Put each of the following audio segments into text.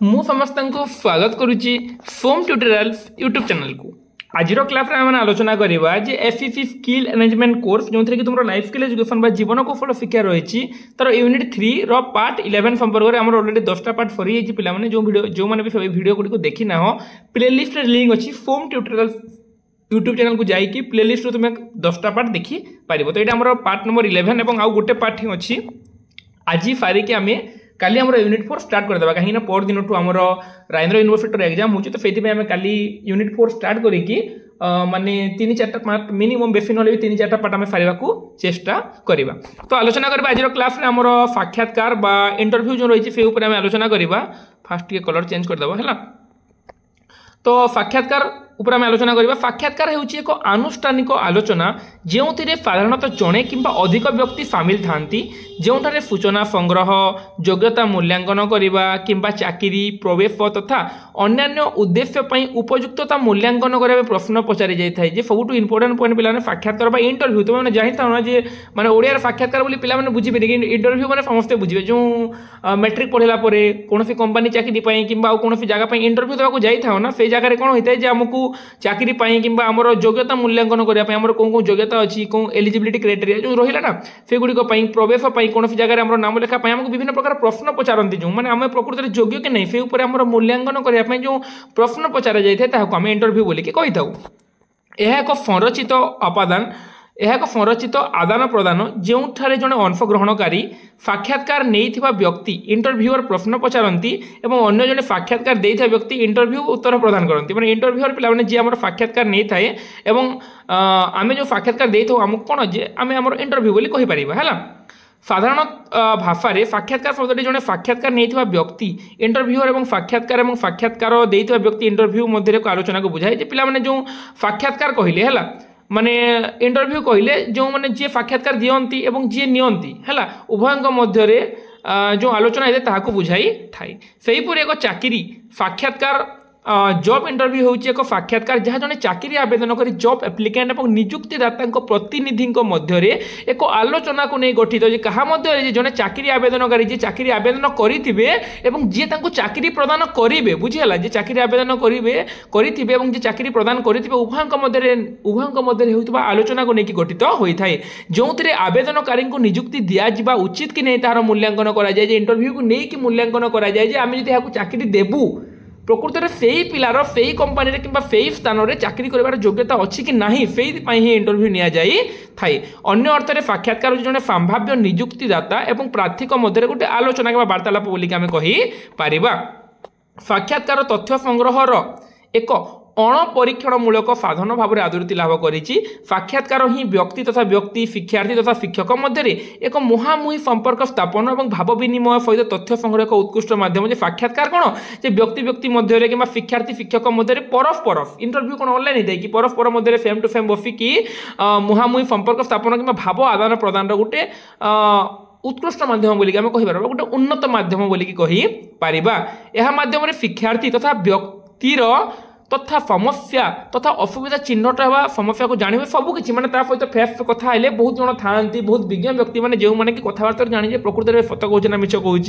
मु समस्त को स्वागत करुच्ची फोम ट्यूटोरियल्स यूट्यूब चैनल को। आज क्लास में आलोचना करवा जे एफईसी स्किल मैनेजमेंट कोर्स जो कि तुम लाइफ स्किल एजुकेशन बा जीवन कौशल शिक्षा रही तर यूनिट 3 रो पार्ट 11 संपर्क में ऑलरेडी 10टा पार्ट सरी जाइए पिलाने जो वीडियो जो मैंने भी वीडियो गुड़ी देखी ना हो प्लेलिस्ट लिंक अच्छी फोम ट्यूटोरियल्स यूट्यूब चैनल को जाइए प्लेलिस्ट तुम 10टा पार्ट देखी पार। तो ये आम पार्ट नंबर 11 और आउ गोटे पार्ट ही अच्छी आज सारिकी आम काली आम यूनिट 4 स्टार्ट करदे कहीं पर दिन आमर राजेंद्र यूनिवर्सिटी एग्जाम होची तो से आम काली यूनिट 4 स्टार्ट करिकी माने 3-4टा पार्ट मिनिमम बेसी ना 3-4टा पार्ट आम सारे चेष्टा करवा। तो आलोचना करवा आज क्लास में आमर साक्षात्कार बा इंटरव्यू जो रही से ऊपर आम आलोचना करवा। फास्ट ये कलर चेंज करदेव है। तो साक्षात्कार ऊपर आम आलोचना करवा। साक्षात्कार होउची एक आनुष्ठानिक आलोचना जो साधारणतः जड़े कि अधिक व्यक्ति सामिल थांती जोठारे सूचना संग्रह योग्यता मूल्यांकन करवा किंबा चाकरी प्रवेश तथा अन्यान्य उद्देश्य उपयुक्तता मूल्यांकन करने प्रश्न पचारि जाए जे सबुठ इंपोर्टेंट पॉइंट पे साक्षात्कार इंटरव्यू तुम मैंने जानी था जे मैंने ओडिया साक्षात्कार बोली पे बुझे कि इंटरव्यू मैंने समस्ते बुझे जो मैट्रिक पढ़ला कौन कंपानी चाकरी कि कौन जगह इंटरव्यू देवाक जाता ना से जगह कौन होता है आमको चाकरी कि आमर योग्यता मूल्यांकन करने कौन कौन योग्यता अच्छी कौन एलिजिबिलिटी क्राइटेरिया जो रहा ना से गुड़िक प्रवेश कौन जगह आम नाम लेखा आमको विभिन्न प्रकार प्रश्न पचारती जो मैंने आम प्रकृति में योग्य कि नहीं से आम मूल्यांकन करने जो प्रश्न पचार जाए आम इंटरव्यू बोलिकी कही था। यह एक संरचित अपादान यह एक संरचित आदान प्रदान जो जड़े अंशग्रहणकारी साक्षात्कार नहीं व्यक्ति इंटरव्यूअर प्रश्न पचारती और अन्य जड़े साक्षात्कार देता व्यक्ति इंटरव्यू उत्तर प्रदान करती मैंने इंटरव्यूअर पे जी आम साक्षात्कार नहीं थाए आम जो साक्षात्कार दे था आमको कौन जे आम आम इंटरव्यू बोली कहीपर है। साधारण भाषा रे साक्षात्कार शब्द जड़े साक्षात्कार नहीं व्यक्ति इंटरव्यूअर और साक्षात्कार देता व्यक्ति इंटरव्यू मध्य आलोचना को बुझाए पे जो साक्षात्कार कहले है माने इंटरव्यू कहले जो माने जी साक्षात्कार दियंती एवं जी नियंती है उभयों मध्य जो आलोचना है ताहाको बुझाई थाए। सेहीपरि एक चाकरी साक्षात्कार जॉब इंटरव्यू होउची एक साक्षात्कार जहाँ जड़े चाकरी आवेदन कर जॉब एप्लिकेंट और नियुक्तिदाता प्रतिनिधि मध्य एक आलोचना को नहीं गठित क्या मध्य जड़े चाकरी आवेदनकारी जी चाकरी आवेदन करेंगे जी चाकरी प्रदान करेंगे बुझीगला जी चाकरी आवेदन करेंगे जी चाकरी प्रदान करेंगे उभयों मध्य होता आलोचना को लेकिन गठित होता है जो आवेदनकारी को नियुक्ति दिज्वा उचित कि नहीं तार मूल्यांकन कराए इंटरव्यू को लेकिन मूल्यांकन कराए आम जो चाकरी देवु प्रकृत में से ही पिलार से ही कंपानी कि स्थान में चाकरी कर योग्यता अच्छी कि नहीं से ही इंटरव्यू नि थाए। अन्य अर्थ में साक्षात्कार जो संभाव्य नियुक्तिदाता और प्रार्थी मध्य गोटे आलोचना कि वार्तालाप बोलिक आम कहीपर। साक्षात्कार तथ्य संग्रहर एक अणपरीक्षणमूलक साधन भाव में आदृति लाभ करी साक्षात्कार ही व्यक्ति तथा व्यक्ति शिक्षार्थी तथा शिक्षक मध्य एक मुहांमुही संपर्क स्थापन और भाव विनिमय सहित तथ्य संग्रह एक उत्कृष्ट माध्यम साक्षात्कार कौन जे व्यक्ति व्यक्ति मध्य कि शिक्षार्थी शिक्षक मध्य परस्पर इंटरव्यू कौन ऑनलाइन होता है कि परस्पर मध्य फेम टू फेम बसिकी मुहांमुही संपर्क स्थापन कि भाव आदान प्रदान गोटे उत्कृष्ट माध्यम बोलिक आम कहीपर गोटे उन्नत माध्यम बोलिकी कहीपर। यह माध्यम शिक्षार्थी तथा व्यक्तिर तथा समस्या तथा असुविधा चिन्हट होगा समस्या को जानवे सबकि मैंने सहित फेस कथा है बहुत जन था बहुत विज्ञ व्यक्ति मैंने जो मैंने कि कथबार्ता जानी प्रकृति में सत कहूँ ना मिछ कहूँ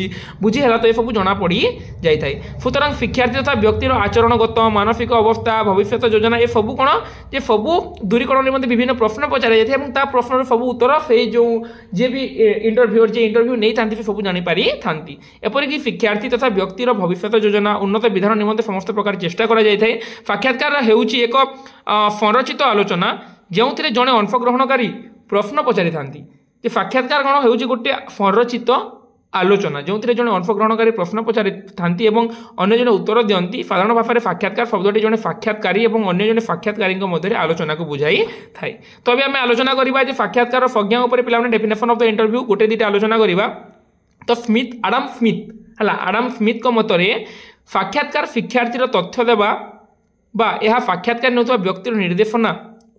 बुझीगला तो ये सब जना पड़ी जाए। सुतरां शिक्षार्थी तथा व्यक्तिर आचरणगत मानसिक अवस्था भविष्य योजना ये सब कौन जे सब दूरीकरण निमंते विभिन्न प्रश्न पचार जाए प्रश्न सब उत्तर से जो जी भी इंटरव्यूअर जे इंटरव्यू नहीं था सब जानीपारी था। एपरिक शिक्षार्थी तथा व्यक्तिर भविष्य योजना उन्नत विधान निमंते समस्त प्रकार चेष्टा करा जाए। साक्षात्कार हेउची एक संरचित आलोचना जो जड़े अंशग्रहणकारी प्रश्न पचारि थांती। साक्षात्कार कौन हेउची गोटे संरचित आलोचना जो जड़े अंशग्रहणकारी प्रश्न पचारि थांती एवं अन्य जड़े उत्तर दियंती। साधारण भाषा में साक्षात्कार शब्दटी जड़े साक्षात्कारी और अन्य जड़े साक्षात्कारी मध्य आलोचना को बुझाई थाए। तो अभी आम आलोचना करवा साक्षात्कार संज्ञा उपर पे डेफिनेशन ऑफ द इंटरव्यू गोटे दुईटा आलोचना करवा। तो आडाम स्मिथ मतरे साक्षात्कार शिक्षार्थीर तथ्य देवा बा यह साक्षात्कार नौथवा व्यक्तिर निर्देशना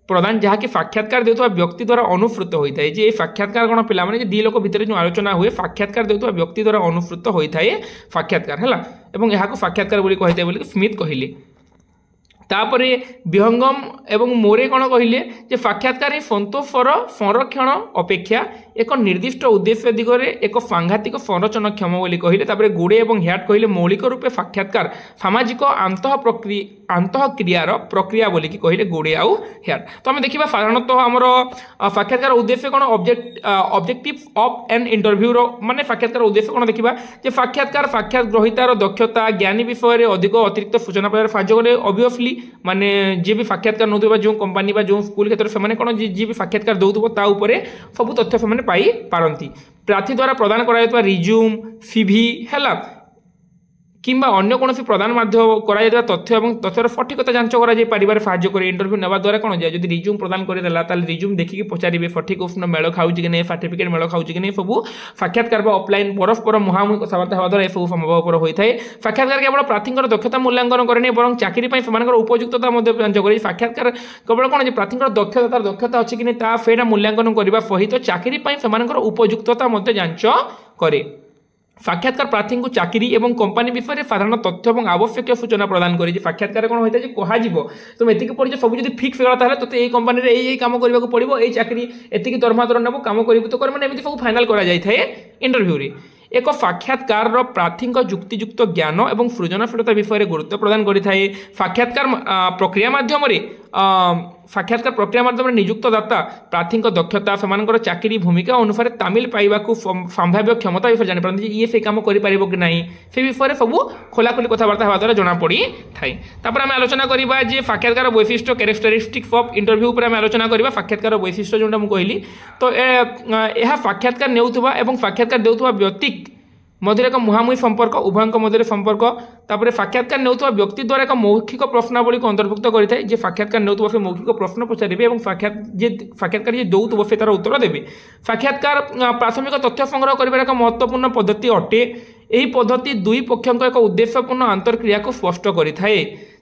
प्रदान जहाँकि साक्षात्कार देउथवा व्यक्ति द्वारा अनुसृत होता है जे साक्षात्कार कौन पिला माने दी लोक भितर जो आलोचना हुए साक्षात्कार देउथवा व्यक्ति द्वारा अनुसृत होता है साक्षात्कार है एवं यहाँ साक्षात्कार बोली कहते बोली स्मिथ कहले। तापर विहंगम एवं मोरे कौन कहले जे साक्षात्कार सन्तोषर संरक्षण अपेक्षा एक निर्दिष्ट उद्देश्य दिगरे एक सांघातिक संरचनाक्षम बोली कहले। तापर गुड़े और ह्याट कहले मौलिक रूपे साक्षात्कार सामाजिक आंतःक्रियार प्रक्रिया बोली कहले गुड़े आउ ह्याट। तो आम देखा साधारणतः आमर साक्षात्कार उद्देश्य कौन ऑब्जेक्टिव ऑफ एन इंटरव्यू माने साक्षात्कार उद्देश्य कौन देखा जे साक्षात्कार साक्षात ग्रहितार दक्षता ज्ञानी विषय में अधिक अतिरिक्त सूचना पाइबार साहाय्य करे। ऑब्वियसली माने जी भी साक्षात्कार नौथुबा जो कंपनी बा जो स्कूल क्षेत्र से कौन जी भी साक्षात्कार दौथुबो ता उपरे सब तथ्य से पाई पारंती। प्रार्थी द्वारा प्रदान करा रिज्यूम सीवी हैला किंबा अन्य कौन प्रदान माध्यम करा तथ्य और तथ्यर सठिकता जांच कर साहाय्य करे। इंटरव्यू नेवा द्वारा कौन जाए जब रिज्यूम प्रदान करदेला रिज्यूम देखिए पचारे सठिक क्वेश्चन मेल खाऊँ कि नहीं सर्टिफिकेट मेल खाऊँ कि नहीं सब साक्षात्कार ऑफलाइन परस्पर मुहांमुही कथबार्ता होगा द्वारा सब संभव होता है। साक्षात्कार केवल प्रार्थी दक्षता मूल्यांकन करे बर चाकरी से उपयुक्तता जांच करे। साक्षात्कार केवल कौन प्रार्थी दक्षता तार दक्षता अच्छी कि नहीं से मूल्यांकन करने सहित चाकरी से उपयुक्तता जांच करे। साक्षात्कार प्रार्थी को चाकरी एवं कंपनी विषय में साधारण तथ्य और आवश्यक सूचना प्रदान करे। साक्षात्कार कौन होता है कह तुम एति पढ़ी सब जो फिक्स होगा तो ये कंपनी यही कम करने पड़ो ये चाकरी एति दरमा दर नब कम करूँ तो कर मैंने सब फाइनाल कर इंटरव्यू रे। एक साक्षात्कार प्रार्थी युक्तियुक्त ज्ञान और सृजनशीलता विषय में गुरुत्व प्रदान करें। साक्षात्कार प्रक्रिया माध्यम साक्षात्कार प्रक्रिया माध्यम नियुक्त दाता प्रार्थी दक्षता से चाकरी भूमिका अनुसार तामिल पाइबा संभाव्य क्षमता विषय जानीपारती ये से कम कर कि ना से विषय सब खोलाखोली कथबार्ता होगा द्वारा जना पड़ी थाए। आम आलोचना करवा जे साक्षात्कार वैशिष्ट्य कैरेक्टरिस्टिक्स ऑफ इंटरव्यू पर आम आलोचना करवा। साक्षात्कार वैशिष्ट्य जोटा मुझे कहली तो यह साक्षात्कार नेउथुबा एवं साक्षात्कार देउथुबा व्यक्ति मध्य एक मुहांमुही संपर्क उभयों मध्य संपर्क। तापर साक्षात्कार नेउथुबा व्यक्ति द्वारा एक मौखिक प्रश्नावली को अंतर्भुक्त करें। जे साक्षात्कार नेउथुबा से मौखिक प्रश्न पचारे और साक्षात्कार जी दौथुब से तार उत्तर देवे। साक्षात्कार प्राथमिक तथ्य संग्रह कर एक महत्वपूर्ण पद्धति अटे। यही पद्धति दुई पक्षों एक उद्देश्यपूर्ण आंतरक्रिया को स्पष्ट करें।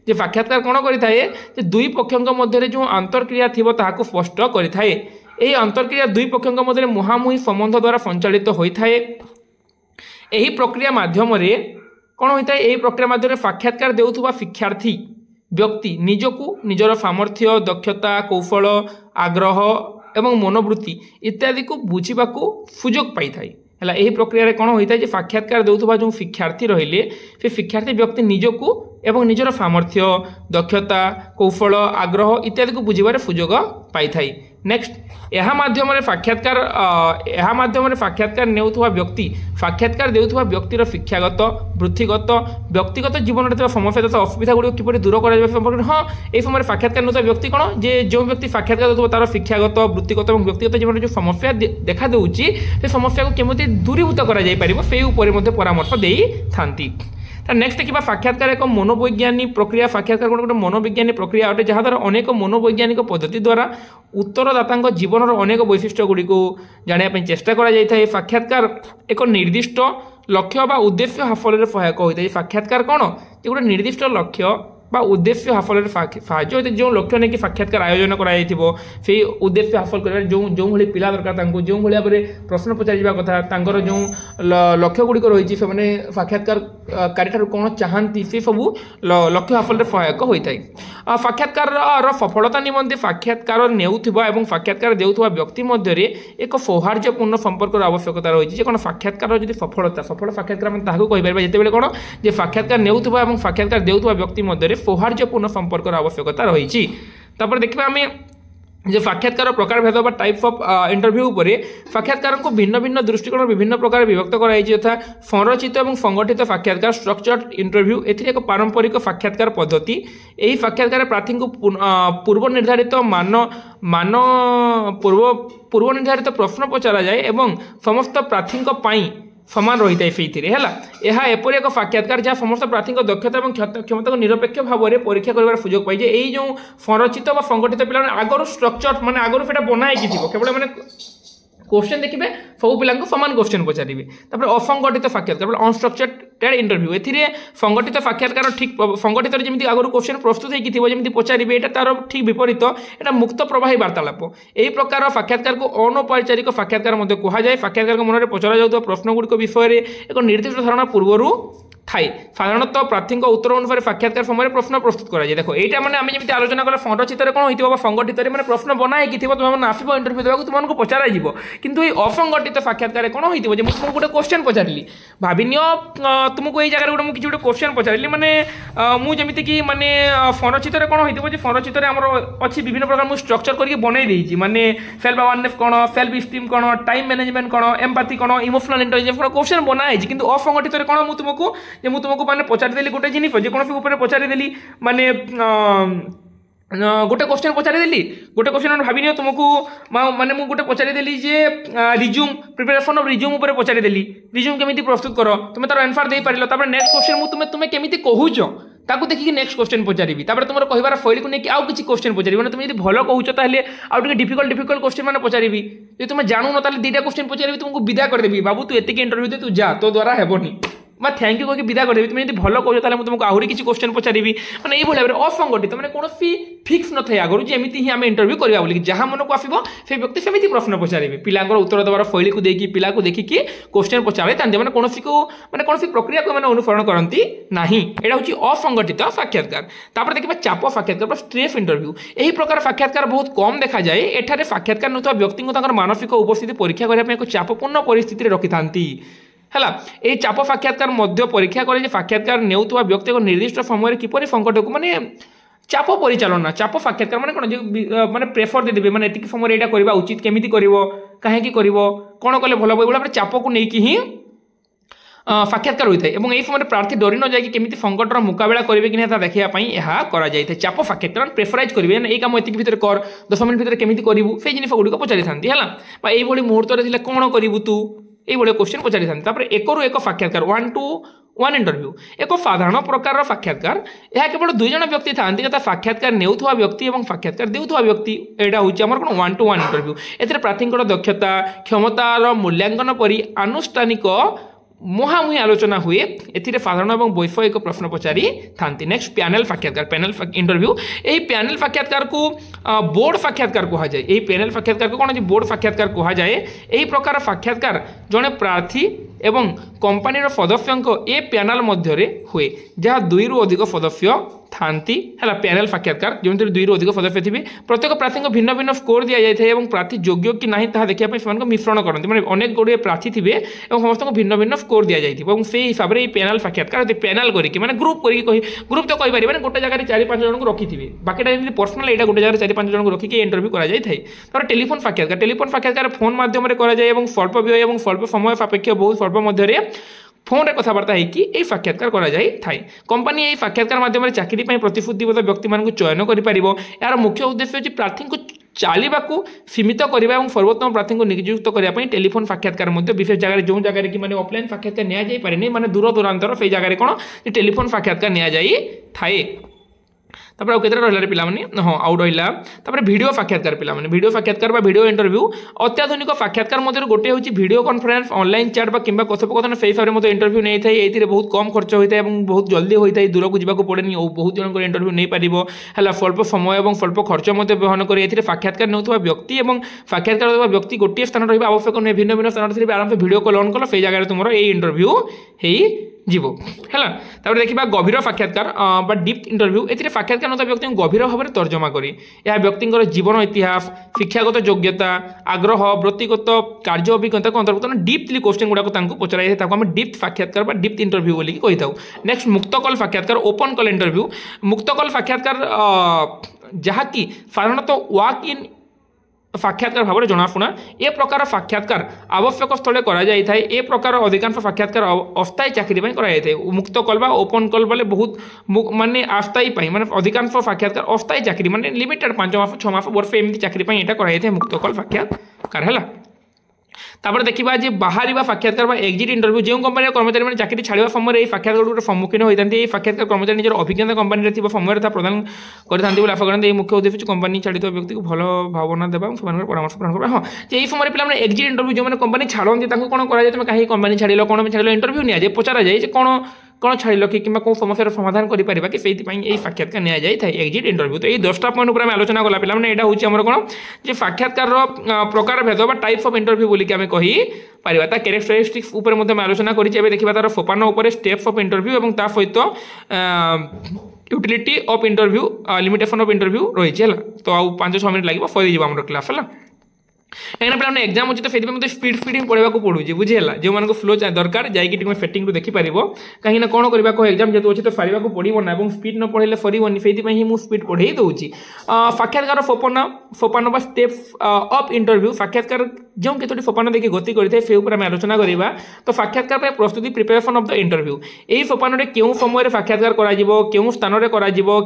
जे साक्षात्कार कौन करें दुई पक्षों मध्य जो आंतरक्रिया थी ताकू स्पष्ट करें। यही आंतरक्रिया दुई पक्षों मध्य मुहांमुही संबंध द्वारा संचालित होता है। यही प्रक्रिया माध्यम कौन होता है यही प्रक्रिया माध्यम साक्षात्कार देउथुबा शिक्षार्थी व्यक्ति निजकू निजर सामर्थ्य दक्षता कौशल आग्रह एवं मनोवृत्ति इत्यादि को बुझाकू सुजोग पाई था। यही प्रक्रिया कौन होता है जे साक्षात्कार देउथुबा जो शिक्षार्थी रहिले से शिक्षार्थी व्यक्ति निजकू एवं निजर सामर्थ्य दक्षता कौशल आग्रह इत्यादि को बुझार सुजोग पाई था। नेक्स्ट यह माध्यम साक्षात्कार नेउथुबा व्यक्ति साक्षात्कार देउथुबा व्यक्तिर शिक्षागत वृत्तिगत व्यक्तिगत जीवन में समस्या तथा असुविधा गुड़ किपर दूर कर संपर्क। हाँ ये समय साक्षात्कार नेउथुबा व्यक्ति कौन जे जो व्यक्ति साक्षात्कार देउथुबा तार शिक्षागत वृत्तिगत और व्यक्तिगत जीवन में जो समस्या देखा देउची से समस्या को केमती दूरीभूत करा जाय परिबो से ऊपर मध्य परामर्श देई थांती। नेक्स्ट देखा साक्षात्कार एक मनोवैज्ञानिक प्रक्रिया। साक्षात्कार गोटे मनोवैज्ञानिक प्रक्रिया अटे जहाँद्वारा अनेक मनोवैज्ञानिक पद्धति द्वारा उत्तरदाता जीवन अनेक वैशिष्ट्य गुड़ी को जानापी चेष्टा कर। साक्षात्कार एक निर्दिष्ट लक्ष्य बा उद्देश्य हासिल सहायक होता है। साक्षात्कार कौन गोटे निर्दिष्ट लक्ष्य बा उद्देश्य हासिल साहाय्य होता है। जो लक्ष्य नहीं कि साक्षात्कार आयोजन कर उद्देश्य हासिल कर जो भाई पिला दरकार जो भाई भाव प्रश्न पचार कथा जो लक्ष्य गुड़िक रही से साक्षात्कार कारी कौन चाहती से सब लक्ष्य हासिल सहायक होता है। साक्षात्कार सफलता निमंते साक्षात्कार नेउथुबा एवं साक्षात्कार देउथुबा व्यक्ति मध्य एक सौहार्द्यपूर्ण संपर्क आवश्यकता रही। कौन साक्षात्कार जी सफलता सफल साक्षात्कार कहीपर जिते कौन जे साक्षात्कार नेउथुबा एवं साक्षात्कार देउथुबा व्यक्ति मध्य सौहार्द्यपूर्ण संपर्क आवश्यकता रही। देखा आम जो साक्षात्कार प्रकार भेद टाइप्स ऑफ इंटरव्यू उपरे साक्षात्कार को भिन्न भिन्न दृष्टिकोण विभिन्न प्रकार विभक्त कराई यथा संरचित और संगठित साक्षात्कार स्ट्रक्चर्ड इंटरव्यू एक पारंपरिक साक्षात्कार पद्धति। यही साक्षात्कार प्रार्थी को पूर्व निर्धारित पूर्व निर्धारित प्रश्न पचरा जाए एवं समस्त प्रार्थी समान रही है से यह एपरी एक साक्षात्कार जहाँ समस्त प्रार्थी दक्षता और क्षमता को निरपेक्ष भाव में परीक्षा कर सुजोग पाई। यही जो संरचित व संगठित पिला आगर स्ट्रक्चर माने आगर से बनाई केवल मैंने क्वेश्चन देखिए सब पिला सामान क्वेश्चन पचारे। असंगठित साक्षात्कार अनस्ट्रक्चर्ड इंटरव्यू ए संगठित साक्षात्कार ठीक संगठित जमी आगुरी क्वेश्चन प्रस्तुत होती पचारे यहाँ तार ठीक विपरीत यहाँ मुक्त प्रवाही वार्तालाप। यही प्रकार साक्षात्कार को अनौपचारिक साक्षात्कार कहुए। साक्षात्कार मन में पचरा जाऊँ प्रश्न गुड़िक विषय में एक निर्दिष्ट धारणा पूर्वर थाए साधारणतः प्रार्थी उत्तर अनुसार साक्षात्कार समय प्रश्न प्रस्तुत कराए देख यहाँ मैंने आम जमी आलोचना कला संरचित कौन हो संगठित मैंने प्रश्न बनाई तुम आसो इंटरव्यू देवा तुमको पचार किंतु ये असंगठित साक्षात्कार कौन हो तुमको गोटे क्वेश्चन पचारि भाव तुमको ये जगह गोटे किसी गोटे क्वेश्चन पचारि मैंने मुझे कि माने संरचित कौन हो संरचित आम अच्छी विभिन्न प्रकार मुझे स्ट्रक्चर करके बनई देती माने सेल्फ अवेयरनेस कौन सेल्फ स्टीम कौन टाइम मैनेजमेंट कौन एम्पैथी कौन इमोशनल इंटेलिजेंस कौन क्वेश्चन बनाई किंतु असंगठित कौन तुमको माने पचारिदेली गोटे जिनिस जेकोसी पचारिदेली माने गोटे क्वेश्चन पचारिदेली गोटे क्वेश्चन भाविनियो तुमको माने मु गोटे पचारिदेली जे रिज्यूम प्रिपरेशन ऑफ रिज्यूम ऊपर पचारिदेली रिज्यूम केमिति प्रस्तुत करो तुम तार आंसर दे पारिलो तापर नेक्स्ट क्वेश्चन तुम केमिति कहूछ ताकू देखिए नेक्स्ट क्वेश्चन पचारि तापर तुम कहबार शैली को लेकिन आउ किसी क्वेश्चन पचारि मैंने तुम यदि भल कहूछ ताहले आउ टिके डिफिकल्ट क्वेश्चन मैंने पचारि जो तुम जानू ना ताहले दुईटा क्वेश्चन पचारि तुमको विदा करदेवी बाबू तू एतिक इंटरव्यू दे तू जा तो द्वारा हेबनी मैं थैंक यू कह विदा करदेवी तुम यदि भल कहो ताहले तुमको आहरी किसी क्वेश्चन पचारि मैंने ये भाव में असंगठित मैंने कौन फिक्स न थाए आगुरी जमी ही आम इंटरव्यू करवा बोलिक जहाँ मन को आसो से व्यक्ति सेमती प्रश्न पचारे पिलांर उत्तर देवार शैली को देखिए पिला को देखिकी क्वेश्चन पचारे मैंने कौन को मैंने कौन प्रक्रिया को अनुसरण करती ना यहाँ हूँ असंगठित साक्षात्कार तापर देखिए चाप साक्षात्कार स्ट्रेस इंटरव्यू यही प्रकार साक्षात्कार बहुत कम देखा जाए एठारे साक्षात्कार नौथा व्यक्ति को मानसिक उपस्थिति परीक्षा करने एक चापपूर्ण परिस्थिति रखि था है ये चाप साक्षात्कार मध्य परीक्षा करे साक्षात्कार नेउथुवा व्यक्ति को निर्दिष्ट समय किपरि संकट को माने चाप परिचालना चाप साक्षात्कार माने कोन माने प्रेफर दे देबे माने एतिक समय एटा करबा उचित केमिति करिवो काहे कि करिवो कोन कले भलो एगुला चाप को नेकी ही साक्षात्कार होता है और यही समय प्रार्थी डरी न जाए कि संकटर मुकाबला करेंगे कि ना देखापी यह कर चाप साक्षात्कार प्रेफराइज करेंगे ये काम एति भितर कर 10 मिनट भितर केमिति करिवु से जिनिस गुड़िक पचारि थांती है यही मुहूर्त में कौन करिवु तू ये क्वेश्चन पचारि था एक रू एक साक्षात्कार 1 to 1 इंटरव्यू एक साधारण प्रकार साक्षात्कार यह केवल 2 जन व्यक्ति था जहाँ साक्षात्कार नेउथुवा व्यक्ति और साक्षात्कार देउथुवा व्यक्ति यहाँ हूँ आम कौन 1 to 1 इंटरव्यू ए प्रार्थी दक्षता क्षमतार मूल्यांकन परी आनुष्ठानिक मुहांमुही आलोचना हुए एथिरे साधारण और वैषयिक प्रश्न पचारि थांती नेक्स्ट पैनल साक्षात्कार पैनल इंटरव्यू यही पैनल साक्षात्कार को बोर्ड साक्षात्कार कहा जाए यही पैनल साक्षात्कार को कौन बोर्ड साक्षात्कार कहा जाए यही प्रकार साक्षात्कार जड़े प्रार्थी एवं कंपनी सदस्यों ए पैनल मध्य हुए जहाँ 2 रू अधिक सदस्य थांती है पैनल साक्षात्कार जो 2 रू अधिक सदस्य थे प्रत्येक प्रार्थी को भिन्न भिन्न स्कोर दि जाए और प्रार्थी योग्य कि ना देखा से मिश्रण करते मैंने अनेक गुड़े प्रार्थी थे और समस्त भिन्न भिन्न स्कोर दि जाए से हिसाब से पैनल साक्षात्कार पैनल करके मैंने ग्रुप ग्रुप तो कही पारे गोटे जगह 4-5 जन को रखी थे बाकीटा जमी पर्सनाल यहाँ गोटे जगह 4-5 जन को रखिक इंटरव्यू कर टेलीफोन साक्षात्कार फोन मध्यम कराए स्वल्प व्यय और स्वल्प समय सापेक्ष बहुत स्वल्प मध्य फोन रे कथबार्ता है साक्षात्कार कराए कंपनी यही साक्षात्कार माध्यम चाकरी प्रतिश्रुतिबद्ध व्यक्ति मान चयन कर यार मुख्य उद्देश्य होची प्रार्थी को चलवा सीमित करने और सर्वोत्तम प्रार्थी को नियुक्त करने टेलीफोन साक्षात्कार विशेष जगह जो जगह कि मैंने ऑफलाइन साक्षात्कार नि पारे मैंने दूर दूरांतर से जगह कौन टेलीफोन साक्षात्कार नि थाए तापर आउ केतरा रहला रे पिला माने हां आउ रहिला तापर वीडियो साक्षात्कार पिला माने वीडियो साक्षात्कार बा वीडियो इंटरव्यू अत्याधुनिक साक्षात्कार मध्य गोटे होची वीडियो कॉन्फ्रेंस ऑनलाइन चैट बा किंबा कथोपकथन से हिसाब रे मते इंटरव्यू नै थाई एतिरे बहुत कम खर्च होइता एवं बहुत जल्दी होइता दूर को जीवा को पड़ेनी बहुत जन को इंटरव्यू नै पारिबो हला स्वल्प समय एवं स्वल्प खर्च मते वहन करी एतिरे साक्षात्कार नउथवा व्यक्ति एवं साक्षात्कार देबा व्यक्ति गोटे स्थान रहिबा आवश्यक नै भिन्न भिन्न स्थान रे आराम से वीडियो कॉल ऑन कलो से जगह तुमरो ए इंटरव्यू हेई जीव है देखा गभीर साक्षात्कार बा डीप इंटरव्यू ए साक्षात्कार नता व्यक्ति गभीर भाव में तर्जमा करी यह व्यक्ति जीवन इतिहास शिक्षागत योग्यता आग्रह वृत्तिगत कार्य अभिज्ञता को अंतर्भुक्त डीपली क्वेश्चन गुड़ाक पचर आम डीप साक्षात्कार बा डीप इंटरव्यू बोली कही था नेक्स्ट मुक्त कल साक्षात्कार ओपन कल इंटरव्यू मुक्त कल साक्षात्कार जहाँकि साधारणतः वॉक इन साक्षात्कार भाव में जनाशुना ए प्रकार साक्षात्कार आवश्यक स्थले करा जाय थाए ए प्रकार अधिकांश साक्षात्कार अस्थायी चाकरी कराए मुक्त कल बा ओपन कल बोले बहुत माने अस्थायी माने अधिकांश साक्षात्कार अस्थायी चाकरी माने लिमिटेड 5 मास 6 मास वर्ष एमती चाकरी यहाँ कराए मुक्त कल साक्षात्कार है तापर देखा जे बाहर साक्षात्कार एक्जिट इंटरव्यू जो कंपनी कर्मचारी मैंने चाकरी छाड़ा समय साक्षात्कार सम्मुखीन होता है साक्षात्कार कर्मचारी निजर अभिज्ञता कंपनी समय प्रदान करते आशा करते मुख्य उद्देश्य कंपनी छाड़ी व्यक्ति को भल भावना देवा परामर्श प्रदान कर हाँ यही समय पे एक्जिट इंटरव्यू जो मैंने कंपनी छाड़ती कौन कराए तुम कहीं कंपनी छाड़ कौन छाड़ इंटरव्यू नि जाए पचार जाए कौन कौन छाड़ कि कौन समस्या समाधान करें कि से साक्षात्कार नि जाए एग्जिट इंटरव्यू। तो ये 10टा पॉइंट पर आलोचना कला पे यहाँ हूँ आम कौन जे साक्षात्कार प्रकार भेद टाइप्स ऑफ इंटरव्यू बोलिक आम कही पारिबा ता कैरेक्टरिस्टिक्स ऊपर मैं आलोचना करें देखा तार सोपान उपर स्टेप्स ऑफ इंटरव्यू और ता सहित utility of interview limitation of interview रही है। तो आउ 5-6 मिनट लगे सरीज आम क्लास है कहीं पे एग्जाम अच्छे तो से स्पीड स्पीड पढ़ा पड़ू बुझीगला जो मैं फ्लो दरकार जाकि सेटिंग रू देखिपार कहीं कौन करवा एग्जाम जो अच्छे तो सारे पड़ो ना स्पीड न पढ़े सरबनी से मुझे स्पीड पढ़े दूसरी साक्षात्कार सोपान स्टेप्स ऑफ इंटरव्यू साक्षात्कार जो केतोटी सोपान देखिए गति करते से आम आलोचना करवा। तो साक्षात्कार प्रस्तुति प्रिपेरेसन ऑफ द इंटरव्यू यही सोपान क्यों समय साक्षात्कार क्यों स्थान में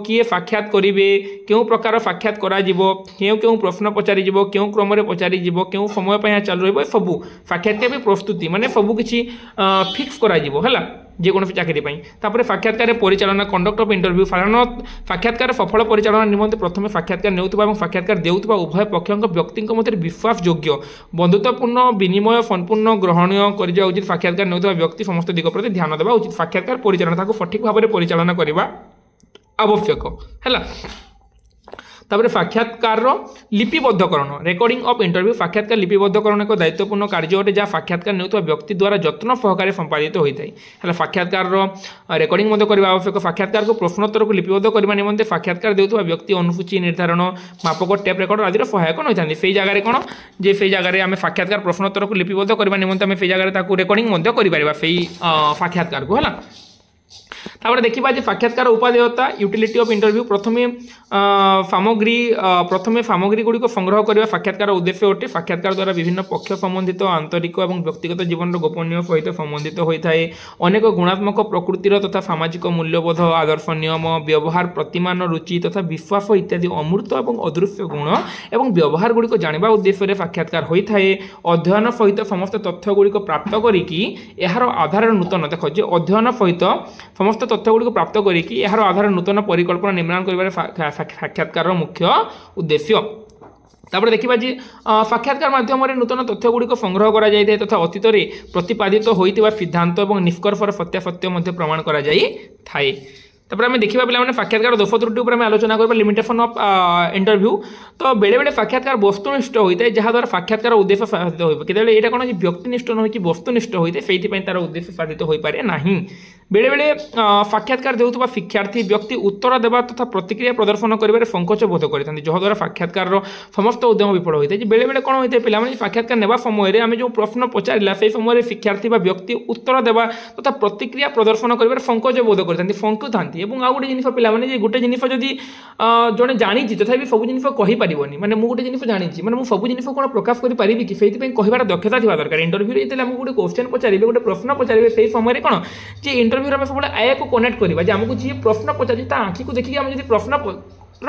किए साक्षात करेंगे क्यों प्रकार साक्षात क्यों प्रश्न पचार क्यों क्रम पचार क्यों समय पर चालू रही सबू साक्षात्कार भी प्रस्तुति माने सबू किसी फिक्स है जेकोसी चाकरी साक्षात्कार परिचालना कंडक्ट ऑफ इंटरव्यू साधारण साक्षात्कार सफल परिचालना निमंते प्रथम साक्षात्कार नेउथबा एवं साक्षात्कार देउथबा उभय पक्षों व्यक्ति मध्य विश्वासयोग्य बंधुत्वपूर्ण विनिमय संपूर्ण ग्रहणीय करवा उचित साक्षात्कार नेउथबा व्यक्ति समस्त दिग प्रति ध्यान देवा उचित साक्षात्कार परिचालना सठिक भाव में परिचालना करवा आवश्यक है। तापर साक्षात्कार लिपिबद्धकरण रेकर्डिंग ऑफ इंटरव्यू साक्षात्कार लिपिबद्धकरण एक दायित्वपूर्ण कार्य अटे जहाँ साक्षात्कार नेउथबा व्यक्ति द्वारा जत्न सहकारे संपादित होता है। साक्षात्कार रेकर्डिंग करने आवश्यक साक्षात्कार को प्रश्नोत्तर को लिपिबद्ध करने निमंते साक्षात्कार देउथबा व्यक्ति अनुसूची निर्धारण मापक टेप रेकर्ड आदि सहायक होता से जगह कौन जे से जगह आम साक्षात्कार प्रश्नोत्तर को लिपिबद्ध करने निमंते आम से जगह रेकर्डिंग कर साक्षात्कार को है। तापर देखा साक्षात्कार उपादेयता यूटिलिटी ऑफ इंटरव्यू प्रथमे सामग्री गुड़िक संग्रह करने साक्षात्कार उद्देश्य अटे। साक्षात्कार द्वारा विभिन्न पक्ष संबंधित आंतरिक और व्यक्तिगत जीवन गोपनीय सहित संबंधित होता है। अनेक गुणात्मक प्रकृतिर तथा सामाजिक मूल्यबोध आदर्श नियम व्यवहार प्रतिमान रुचि तथा विश्वास इत्यादि अमूर्त और अदृश्य गुण और व्यवहार गुड़िक जानवा उद्देश्य साक्षात्कार होता है। अध्ययन सहित समस्त तथ्य गुड़िक प्राप्त करिकी यार आधार नूतन देख जे अध्ययन सहित समस्त तथ्य गुड़िक प्राप्त करिकी यार आधार नूतन परिकल्पना निर्माण कर साक्षात्कार मुख्य उद्देश्य। तापर देखा जी साक्षात्कार माध्यम नूतन तथ्य गुड़िक संग्रह करा जाए तथा अतीत में प्रतिपादित होता सिद्धांत और निष्कर्षर सत्यासत्य प्रमाण करा जाए। तापर आम देखा पे साक्षात्कार दोष त्रुटि उपर आलोचना करबा लिमिटेशन ऑफ इंटरव्यू। तो बेले बेले साक्षात्कार वस्तुनिष्ठ होता है जहाँद्वारा साक्षात्कार उद्देश्य साधित हो यहाँ कौन व्यक्तिनिष्ठ न हो वस्तुनिष्ठ होता है से तार उद्देश्य साधित हो पारे ना। बेले बेले साक्षात्कार देउथबा शिक्षार्थी व्यक्ति उत्तर देवा तथा प्रतिक्रिया प्रदर्शन कर संकोच बोध करते जहाँद्वारा साक्षात्कार समस्त उद्यम विफल होता है। बेले बेले कौन होता है पे साक्षात्कार नेवा समय आम जो प्रश्न पचारा से समय शिक्षार्थी व्यक्ति उत्तर देवा तथा प्रतिक्रिया प्रदर्शन कर संकोच बोध करते फंकु था। आ गोटे जिन पे गोटे जिन जदि जड़े जानी तथा सब जिन कहीपरनि माने मुझे गोटे जिन जानी मैंने मुझे सब जिन कौन प्रकाश करें कि से कहबार दक्षता थी दरकार। इंटरव्यू जो गोटे क्वेश्चन पचारे गोटे प्रश्न पचारे से समय कौन जे इंटरव्यू में सब आया को कनेक्ट करवा आमको जी प्रश्न पचार आँखी को देखिए आम जो प्रश्न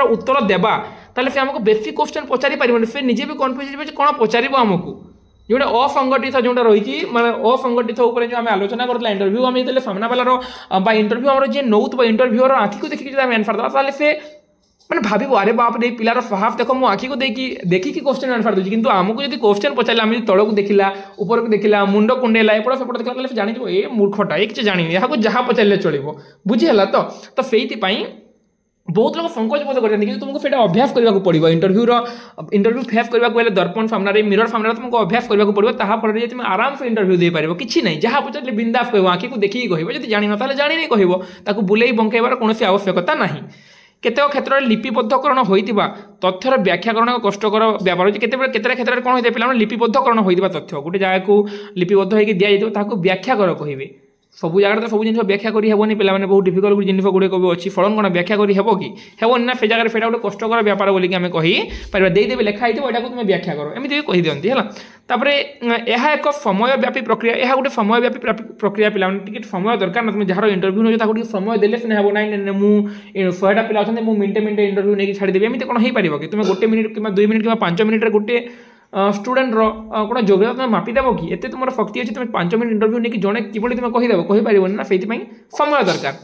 उत्तर देवा ताले से आमको बेसी क्वेश्चन पचारि पारिबनि से निजे भी कन्फ्यूज हो कौन पचार आमको जोटा असंगठित जो रही मैं असंगठित उपर जो आम आलोचना करते इंटरव्यू आम जो सामना वाला इंटरव्यू आम जी नौ इंटरव्यूअर आँखी को देखिए आंसर देवा से मैंने भाव अरे बाप रे पिलार साहस देख मो आँखी को देखिकी क्वेश्चन आंसर दूसरी किंतु आमको जो क्वेश्चन पचारे आम तौक देखला ऊपर को देखला मुंड कुंडेला एपट सेपट देखला जान ए मूर्खटा ये किसी जानी यहाँ जहाँ पचारे चलो बुझीगला। तो से बहुत लोग संकोच बोध करते हैं तुमको से अभ्यास करने को पड़ो इंटरव्यू फेस करने दर्पण सामने मिरर सामने तुमको अभ्यास करने को पड़ो ताफल तुम आराम से इंटरव्यू दे पार कि नहीं जहाँ पचारे बिंदास कह आँखी को देखिए कह जब जान ना जानी नहीं कह बुले बंकेबार कौन आवश्यकता ना। केतेक क्षेत्र में लिपिबद्धकरण होता तथ्यर व्याख्याकरण कष्टकर व्यापार होती केते क्षेत्र में कौन होता है पे लिपिबद्धकरण होता तथ्य गोटे जगह को लिपिबद्ध होकर दि जाता व्याख्या कर कहे सब जगह तो सब जिन व्याख्या करनी पे बहुत डिफिकल्ट जिन गुड़िक भी अच्छी फलन कौन व्याख्या कर हेबनी ना से जगह से गोटे कष्टकर व्यापार बोलिक आम कहीपर देदेवे लिखाई यहाँ तुम व्याख्या कर एमती कही दिखती है। तापर यह एक समयव्यापी प्रक्रिया यह गोटे समयव्यापी प्रक्रिया पे समय दरकार ना तुम जहाँ इंटरव्यू नौ गोटे समय देले सीना हे ना मुझे 100टा पिला अच्छा मुझे मिनटे मिनटे इंटरव्यू नहीं छाड़देवी एमती कौन हो पार कि तुम 1 मिनिट कि 2 मिनिट कि 5 मिनिट गोटे स्टूडेंट कौन योग्यता तुम मापिदेव कि एत तुम शक्ति अच्छी तुम 5 मिनिट इंटरव्यू नहीं जड़े किभली तुम कहीदेव कहीपर ना से समय दरकार।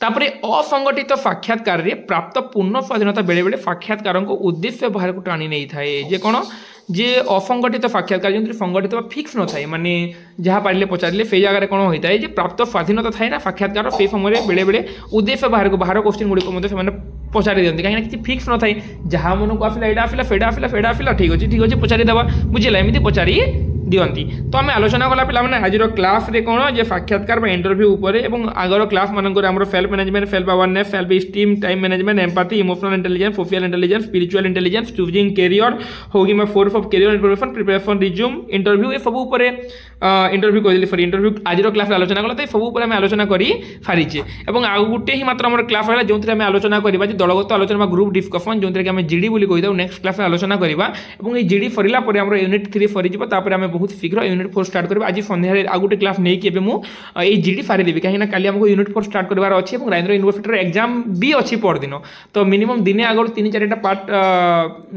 तापर असंगठित साक्षात्कार रे प्राप्त पूर्ण स्वाधीनता बेले बेले साक्षात्कार को उद्देश्य बाहर को टाणी नहीं थाए जे कौन जे असंगठित साक्षात्कार जो संगठित फिक्स न थाए माने जहाँ पारे पचारे से जगह कौन होता है प्राप्त स्वाधीनता थाए ना साक्षात्कार से समय बेले बेले उद्देश्य बाहर क्वेश्चन गुड़िक से पचारि दिखती कहीं किसी फिक्स न थाए जहाँ मन को आसला यहाँ आसला फेडा आसला ठीक अच्छे पचारिदेवा बुझे एमती पचारि दिखती तो आम आलोचना कला पे आज क्लास रे कौन जे साक्षात्कार इंटरव्यू उपर आगर क्लास मानक self management self awareness self esteem time management empathy emotional intelligence social intelligence spiritual intelligence choosing career होगी मैं force of career information preparation resume interview ये सब उपर इंटरव्यू कर सॉरी इंटरव्यू आज क्लास आलोचना कला तो सब उपर आम आलोचना कर सारीचे और आउ गोटे ही मात्र आम क्लास रहा जो आम आलोचना करवा दलगत आलोचना ग्रुप डिस्कसन जो आम जीडी बोली कही नेक्स्ट क्लास आलोचना करवा और ये जीडी सरिला यूनिट 3 सरीज आम बहुत शीघ्र यूनिट 4 स्टार्ट करवा आज सन्ध्या आ गोटे क्लास नहीं कि मुझे जीडी सारीदेवी कहीं काली आमको यूनिट 4 स्टार्ट करार अच्छी और राजेंद्र यूनिवर्सिटी एग्जाम भी अच्छी परदिन तो मिनिमम दिने आगर 3-4टा पार्ट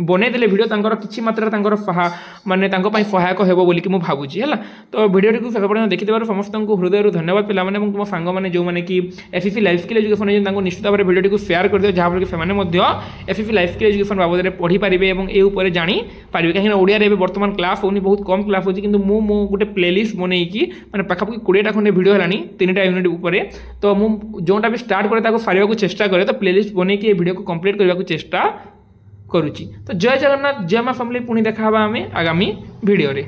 बनईदे भिडियो किसी मात्रा माने सहायक हो बोलिकी मुझे भावुची है तो भिडियो को शेष पर्यटन देखिए समस्त हृदय धन्यवाद पे तुम सांग मैंने जो मैंने कि एफईसी लाइफ स्किल एजुकेशन निश्चित भाव भिडियो को शेयर कर दियो जहाँफल कि एफईसी लाइफ स्किल एजुकेशन बाबद पढ़ी पारे और ये उपर जापर कहीं ओडिया बर्तमान क्लास होनी बहुत कम क्लास होती कि गोटे प्लेलिस्ट बनईकी मैंने पाखापाखि 20टा खंडे भिडियो है 3टा यूनिट उपर तो मुझे जोटा भी स्टार्ट करे सारे चेष्टा करे तो प्लेलिस्ट बनईकी भिडियो को कंप्लीट करने को चेष्टा करुच्ची तो जय जगन्नाथ जय माँ फैमिली पुणी देखा आगामी भिडियो रे।